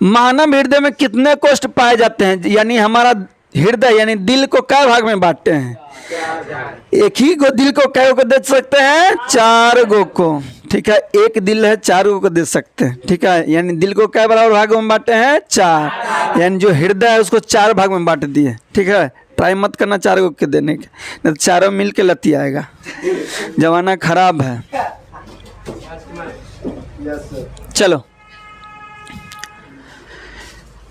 मानव हृदय में कितने कोष्ठ पाए जाते हैं? यानी हमारा हृदय यानी दिल को कै भाग में बांटते हैं? एक ही गो दिल को कै को दे सकते हैं? 4 गो को। ठीक है, एक दिल है, 4 गो को दे सकते हैं। ठीक है, यानी दिल को कै बराबर भागों में बांटे हैं? 4। यानी जो हृदय है उसको 4 भाग में बांट दिए। ठीक है, ट्राई मत करना 4 गो के देने के, नहीं तो चारों मिल के लती आएगा। जमाना खराब है। चलो,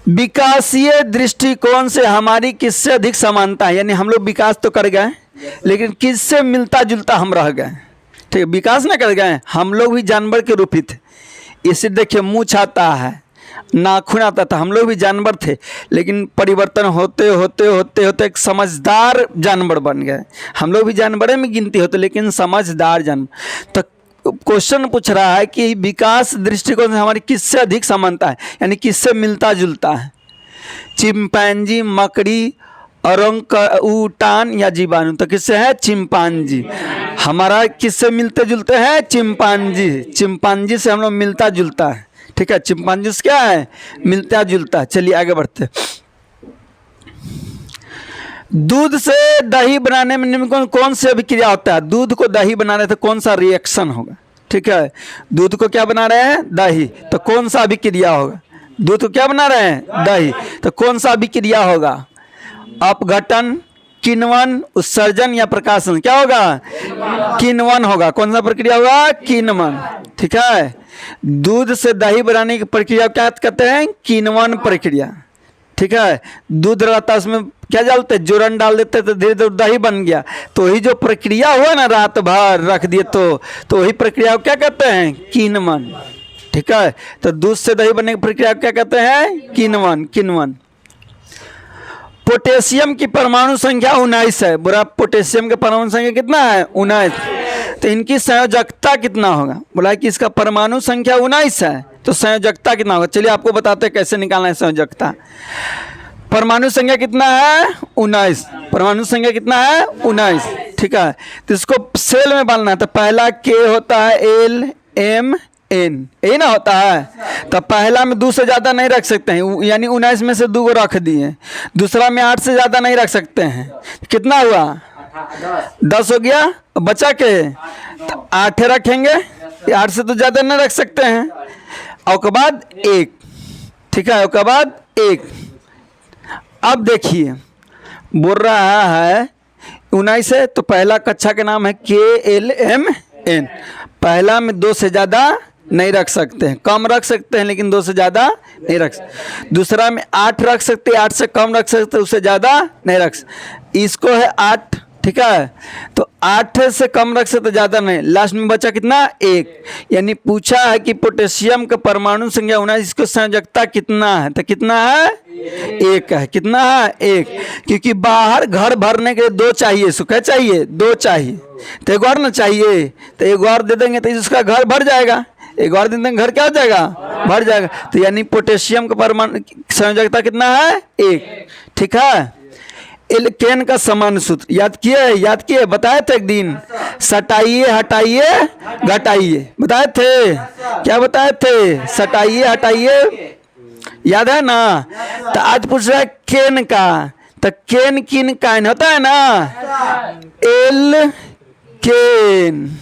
विकासीय दृष्टिकोण से हमारी किससे अधिक समानता है? यानी हम लोग विकास तो कर गए, लेकिन किससे मिलता जुलता हम रह गए? ठीक है, विकास ना कर गए, हम लोग भी जानवर के रूप ही थे। इसे देखिए, मूंछ आता है, नाखून आता था, हम लोग भी जानवर थे, लेकिन परिवर्तन होते होते होते होते एक समझदार जानवर बन गए। हम लोग भी जानवरों में गिनती होते, लेकिन समझदार जानवर। तो क्वेश्चन पूछ रहा है कि विकास दृष्टिकोण से हमारी किससे अधिक समानता है, यानी किससे मिलता जुलता है? चिंपैंजी, मकड़ी, औरंगउटान या जीवाणु? तो किससे है? चिंपांजी। हमारा किससे मिलते जुलते हैं? चिंपांजी। चिंपांजी से हम लोग मिलता जुलता है। ठीक है, चिंपांजी से क्या है? मिलता जुलता है। चलिए आगे बढ़ते। दूध से दही बनाने में निम्न कौन सी अभिक्रिया होता है? दूध को दही बनाने से कौन सा रिएक्शन होगा? ठीक है, दूध को क्या बना रहे हैं? दही। तो कौन सा अभिक्रिया होगा? दूध को क्या बना रहे हैं? दही। तो कौन सा अभिक्रिया होगा? अपघटन, किण्वन, उत्सर्जन या प्रकाशन? क्या होगा? किण्वन होगा। कौन सा प्रक्रिया होगा? किण्वन। ठीक है, दूध से दही बनाने की प्रक्रिया क्या कहते हैं? किण्वन प्रक्रिया। ठीक है, दूध रहता है उसमें क्या डालते? जोरन डाल देते, तो धीरे धीरे दही बन गया। तो वही जो प्रक्रिया हुआ ना, रात भर रख दिए तो वही प्रक्रिया क्या कहते हैं? किण्वन। ठीक है, तो दूध से दही बनने की प्रक्रिया क्या कहते हैं? किण्वन। किण्वन। पोटेशियम की परमाणु संख्या 19 है। बोला पोटेशियम का परमाणु संख्या कितना है? 19। तो इनकी संयोजकता कितना होगा? बोला कि इसका परमाणु संख्या 19 है, तो संयोजकता कितना होगा? चलिए आपको बताते हैं कैसे निकालना है संयोजकता। परमाणु संख्या कितना है? 19। परमाणु संख्या कितना है? 19। ठीक है, तो इसको सेल में बांधना है। तो पहला के होता है LMN, यही ना होता है। तो पहला में 2 से ज़्यादा नहीं रख सकते हैं, यानी 19 में से 2 को रख दिए। दूसरा में 8 से ज़्यादा नहीं रख सकते हैं। कितना हुआ? 10 हो गया। बचा के तो 8 रखेंगे, 8 से तो ज़्यादा नहीं रख सकते हैं। और के बाद 1। ठीक है, उसके बाद 1। अब देखिए, बोल रहा है 19 है, तो पहला कक्षा का नाम है KLMN। पहला में 2 से ज़्यादा नहीं रख सकते हैं, कम रख सकते हैं, लेकिन 2 से ज़्यादा नहीं रख सकते। दूसरा में 8 रख सकते हैं, 8 से कम रख सकते हैं, उससे ज़्यादा नहीं रख सकते। इसको है 8। ठीक है, तो 8 से कम रख सकते, ज़्यादा नहीं। लास्ट में बचा कितना? 1। यानी पूछा है कि पोटेशियम का परमाणु संख्या 19, इसको संयोजकता कितना है? तो कितना है? 1 है। कितना है? 1। क्योंकि बाहर घर भरने के लिए 2 चाहिए। सो क्या चाहिए? 2 चाहिए। तो एक और ना चाहिए, तो एक और दे देंगे तो इसका घर भर जाएगा। एक और दे देंगे, घर क्या हो जाएगा? भर जाएगा। तो यानी पोटेशियम का परमाणु संयोजकता कितना है? 1। ठीक है, एल्केन का समान सूत्र याद किए? याद किए? बताए थे एक दिन, सटाइए, हटाइए, घटाइए। बताए थे? क्या बताए थे? सटाइए, हटाइए, याद है ना? तो आज पूछ रहा है केन का। तो केन किन काइन होता है ना? एल केन,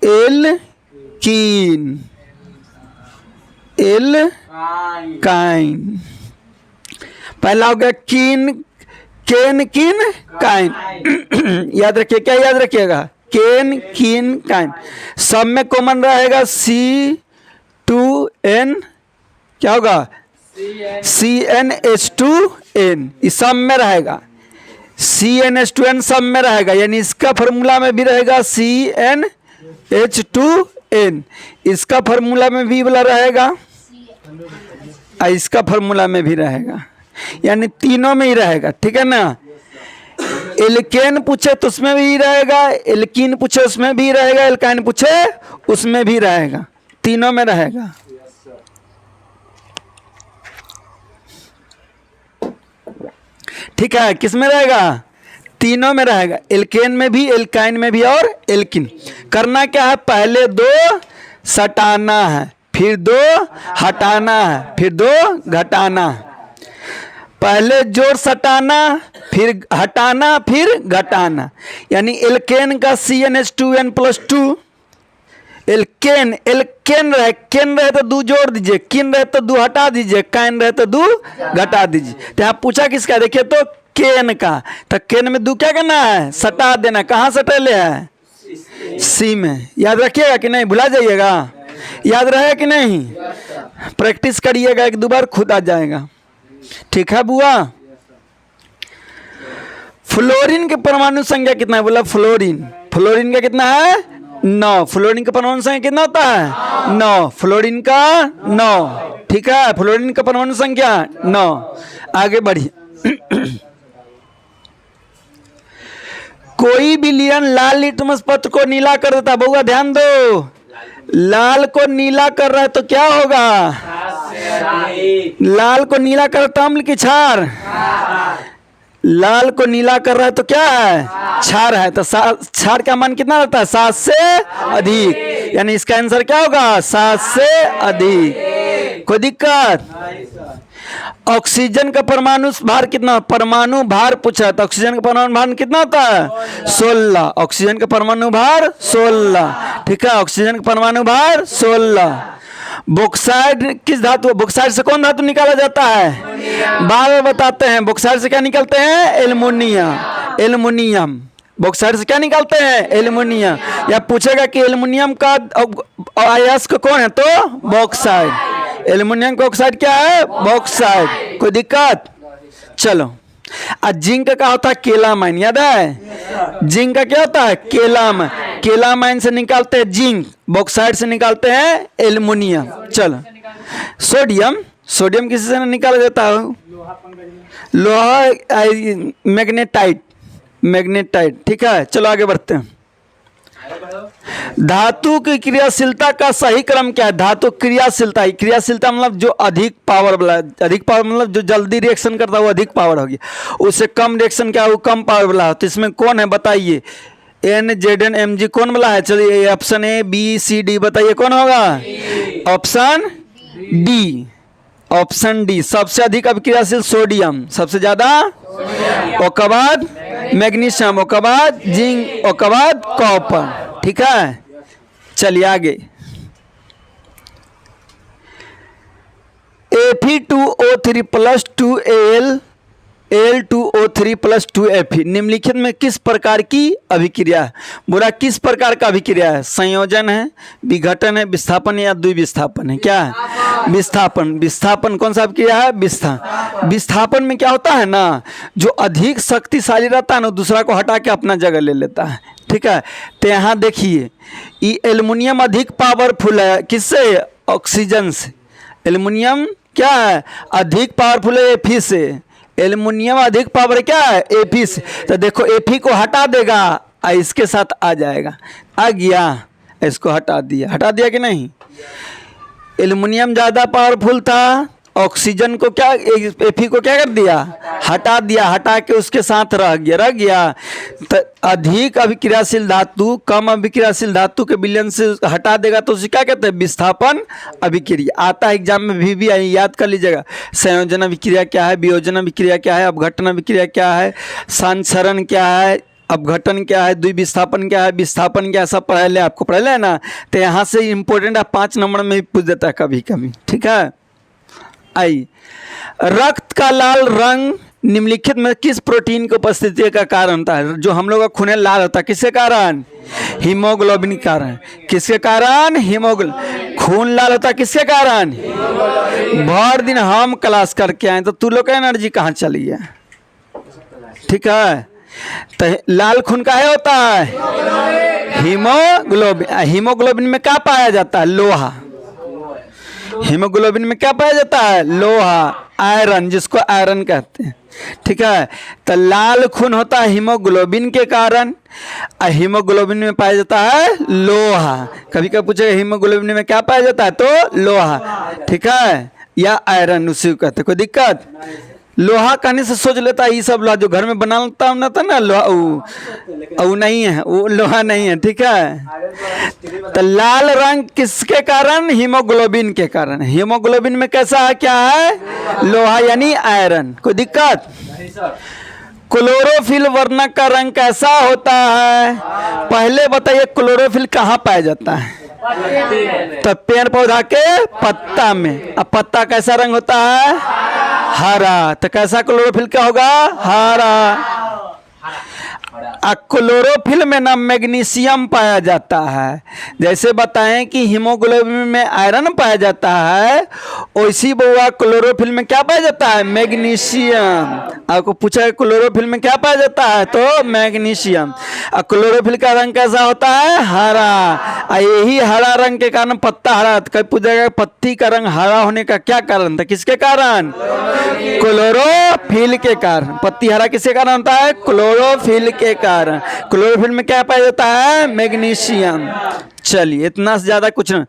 एल कीन, एल काइन। पहला हो गया कीन, केन किन काइन। याद रखिए, क्या याद रखिएगा? केन किन काइन। सब में कॉमन रहेगा C2N, क्या होगा? CnH2n। इस सब में रहेगा CnH2n, सब में रहेगा। यानी इसका फॉर्मूला में भी रहेगा CnH2n, इसका फॉर्मूला में भी वाला रहेगा, इसका फॉर्मूला में भी रहेगा, यानी तीनों में ही रहेगा। ठीक है ना? एल्केन पूछे तो उसमें भी रहेगा, एल्कीन पूछे उसमें भी रहेगा, एल्काइन पूछे उसमें भी रहेगा, तीनों में रहेगा। ठीक है, किस में रहेगा? तीनों में रहेगा, एल्केन में भी, एल्काइन में भी और एल्किन। करना क्या है? पहले 2 सटाना है, फिर 2 हटाना है, फिर 2 घटाना है। पहले जोड़ सटाना, फिर हटाना, फिर घटाना। यानी एल्केन का CnH2n+2, एल्केन रहे, केन रहे तो 2 जोड़ दीजिए, किन रहे तो 2 हटा दीजिए, कैन रहे तो 2 घटा दीजिए। तो यहाँ पूछा किसका, देखिए तो केन का, तो केन में 2 क्या करना है, सटा देना। कहाँ सटेले है, सी में। याद रखिएगा कि नहीं, भुला जाइएगा, याद रहे कि नहीं, प्रैक्टिस करिएगा, 1-2 बार खुद आ जाएगा। ठीक है बुआ। फ्लोरीन के परमाणु संख्या कितना है, बोला फ्लोरीन का कितना है, 9। फ्लोरीन का परमाणु संख्या कितना होता है, 9। फ्लोरीन का 9, ठीक है, फ्लोरीन का परमाणु संख्या 9। आगे बढ़िए। कोई भी लियन लाल लिटमस पत्र को नीला कर देता, बउआ ध्यान दो, लाल को नीला कर रहा है तो क्या होगा, लाल को नीला कर ताम्ल की क्षार, लाल को नीला कर रहा है तो क्या है, क्षार है। तो क्षार का मान कितना रहता है, 7 से अधिक, यानी इसका आंसर क्या होगा, 7 से अधिक। कोई दिक्कत। ऑक्सीजन का परमाणु भार कितना, परमाणु भार पूछा तो ऑक्सीजन का परमाणु भार कितना होता है, 16। ऑक्सीजन का परमाणु भार 16, ठीक है, ऑक्सीजन का परमाणु भार 16। बॉक्साइड किस धातु, बॉक्साइड से कौन धातु निकाला जाता है, बार बताते हैं, बॉक्साइड से क्या निकलते हैं, एल्युमिनियम। बॉक्साइड से क्या निकालते हैं, एल्युमिनियम। या पूछेगा कि एल्युमिनियम का अयस्क कौन है, तो बॉक्साइड। एल्युमिनियम का ऑक्साइड क्या है, बॉक्साइड। कोई दिक्कत। चलो, जिंक का होता है केलामाइन, याद है, जिंक का क्या होता है, केलामाइन। केलामाइन से निकालते हैं जिंक, बॉक्साइड से निकालते हैं एल्युमिनियम। चलो, सोडियम किसी से निकाला जाता है, लोहा, मैग्नेटाइट, ठीक है। चलो आगे बढ़ते हैं। धातु की क्रियाशीलता का सही क्रम क्या है, धातु क्रियाशीलता मतलब जो अधिक पावर वाला, अधिक पावर मतलब जो जल्दी रिएक्शन करता है वो अधिक पावर होगी, उससे कम रिएक्शन क्या है वो कम पावर वाला है। तो इसमें कौन है बताइए, NZnMg कौन वाला है, चलिए option A B C D बताइए कौन होगा, ऑप्शन डी। सबसे अधिक अभिक्रियाशील सोडियम, सबसे ज्यादा, उसके बाद मैग्नीशियम, उसके बाद जिंक, उसके बाद कॉपर, ठीक है। चलिए आगे, Fe2O3+2Al Al2O3+2Fe निम्नलिखित में किस प्रकार की अभिक्रिया है, बोला किस प्रकार का अभिक्रिया है, संयोजन है, विघटन है, विस्थापन या द्विविस्थापन है, क्या है, विस्थापन कौन सा अभिक्रिया है, विस्थापन में क्या होता है ना, जो अधिक शक्तिशाली रहता है ना दूसरा को हटा के अपना जगह ले लेता है, ठीक है। तो यहाँ देखिए ये एल्युमिनियम अधिक पावरफुल है किससे, ऑक्सीजन से। एल्युमिनियम क्या है, अधिक पावरफुल है Fe से, एल्युमिनियम अधिक पावर क्या है, Fe से। तो देखो Fe को हटा देगा, इसके साथ आ जाएगा, आ गया, इसको हटा दिया कि नहीं। एल्युमिनियम ज़्यादा पावरफुल था, ऑक्सीजन को क्या, Fe को क्या कर दिया, हटा के उसके साथ रह गया। तो अधिक अभिक्रियाशील धातु कम अभिक्रियाशील धातु के विलयन से हटा देगा तो उसे क्या कहते हैं, विस्थापन अभिक्रिया। आता है एग्जाम में भी आई, याद कर लीजिएगा। संयोजन अभिक्रिया क्या है, वियोजन अभिक्रिया क्या है, अपघटन अभिक्रिया क्या है, संचरण क्या है, अपघटन क्या है, द्विविस्थापन क्या है, विस्थापन क्या है, सब पढ़े आपको पढ़े ना। तो यहाँ से इम्पोर्टेंट है, 5 नंबर में भी पूछ देता है कभी, ठीक है। आई, रक्त का लाल रंग निम्नलिखित में किस प्रोटीन की उपस्थिति का कारण होता है, जो हम लोग का खून लाल होता है किसके कारण, हीमोग्लोबिन के कारण। किसके कारण, हीमोग्लोबिन। खून लाल होता है किसके कारण, भर दिन हम क्लास करके आए तो तू लोग का एनर्जी कहाँ चली है, ठीक है। तो लाल खून का है होता है हीमोग्लोबिन। हीमोग्लोबिन में क्या पाया जाता है, लोहा। हीमोग्लोबिन में क्या पाया जाता है, लोहा, आयरन, जिसको आयरन कहते हैं, ठीक है। तो लाल खून होता है हीमोग्लोबिन के कारण, हीमोग्लोबिन में पाया जाता है लोहा। कभी कभी पूछेगा हीमोग्लोबिन में क्या पाया जाता है, तो लोहा, ठीक है, या आयरन उसी को कहते हैं। कोई दिक्कत, लोहा कहने से सोच लेता है ये सब लोहा जो घर में बनाता ना था ना लोहा, वो नहीं है, वो लोहा नहीं है, ठीक है। तो लाल रंग किसके कारण? हीमोग्लोबिन के कारण। हीमोग्लोबिन में कैसा है, क्या है? लोहा यानी आयरन। कोई दिक्कत? क्लोरोफिल वर्णक का रंग कैसा होता है? पहले बताइए क्लोरोफिल कहाँ पाया जाता है? तो पेड़ पौधा के पत्ता में। अब पत्ता कैसा रंग होता है? हरा। तो कैसा क्लोरोफिल क्या होगा? हरा। क्लोरोफिल में ना मैग्नीशियम पाया जाता है। जैसे बताएं कि हीमोग्लोबिन में आयरन पाया जाता है, वैसी बउआ क्लोरोफिल में क्या पाया जाता है? मैग्नीशियम। आपको पूछा है क्लोरोफिल में क्या पाया जाता है, तो मैग्नीशियम। क्लोरोफिल का रंग कैसा होता है? हरा। यही हरा रंग के कारण पत्ता हरा। कभी पूछेगा पत्ती का रंग हरा होने का क्या कारण था? किसके कारण? क्लोरोफिल के कारण। पत्ती हरा किसके कारण होता है? क्लोरोफिल के कारण। क्लोरोफिल में क्या पाया जाता है? मैग्नीशियम। चलिए, इतना से ज्यादा कुछ नहीं।